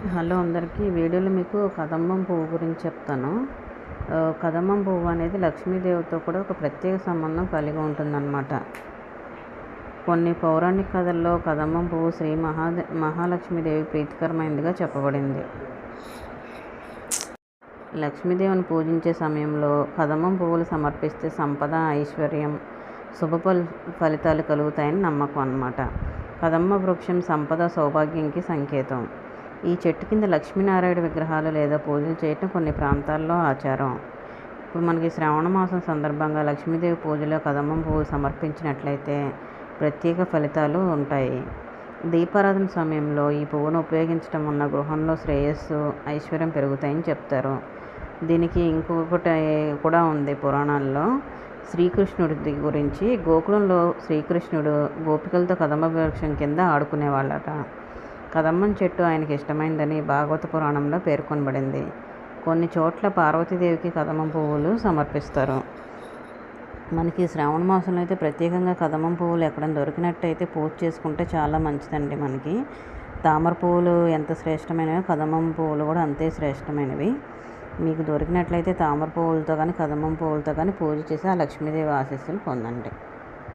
Hello అందరికీ. ఈ వీడియోలో మీకు కదంబం పువ్వు గురించి చెప్తాను. కదంబం పువ్వు అనేది లక్ష్మీదేవితో కూడా ఒక ప్రత్యేక సంబంధం కలిగి ఉంటుందన్నమాట. కొన్ని పౌరాణిక కథల్లో కదంబం పువ్వు శ్రీ మహాలక్ష్మీదేవి ప్రీతికరమైనదిగా చెప్పబడింది. లక్ష్మీదేవిని పూజించే సమయంలో కదంబం పువ్వులు సమర్పిస్తే సంపద, ఐశ్వర్యం, శుభ ఫలితాలు కలుగుతాయని నమ్మకం అన్నమాట. కదంబ వృక్షం సంపద, సౌభాగ్యంకి సంకేతం. ఈ చెట్టు కింద లక్ష్మీనారాయణ విగ్రహాలు లేదా పూజలు చేయటం కొన్ని ప్రాంతాల్లో ఆచారం. ఇప్పుడు మనకి శ్రావణ మాసం సందర్భంగా లక్ష్మీదేవి పూజలో కదంబం పువ్వులు సమర్పించినట్లయితే ప్రత్యేక ఫలితాలు ఉంటాయి. దీపారాధన సమయంలో ఈ పువ్వును ఉపయోగించడం వల్ల గృహంలో శ్రేయస్సు, ఐశ్వర్యం పెరుగుతాయని చెప్తారు. దీనికి ఇంకొకటి కూడా ఉంది పురాణాల్లో. శ్రీకృష్ణుడి గురించి. గోకులంలో శ్రీకృష్ణుడు గోపికలతో కదంబ వృక్షం కింద ఆడుకునేవాళ్ళట. కదంబం చెట్టు ఆయనకి ఇష్టమైందని భాగవత పురాణంలో పేర్కొనబడింది. కొన్ని చోట్ల పార్వతీదేవికి కదంబం పువ్వులు సమర్పిస్తారు. మనకి శ్రావణ మాసంలో అయితే ప్రత్యేకంగా కదంబం పువ్వులు ఎక్కడ దొరికినట్టయితే పూజ చేసుకుంటే చాలా మంచిదండి. మనకి తామర పువ్వులు ఎంత శ్రేష్టమైనవి, కదంబం పువ్వులు కూడా అంతే శ్రేష్టమైనవి. మీకు దొరికినట్లయితే తామర పువ్వులతో కానీ కదంబం పువ్వులతో కానీ పూజ చేసి ఆ లక్ష్మీదేవి ఆశీస్సులు పొందండి.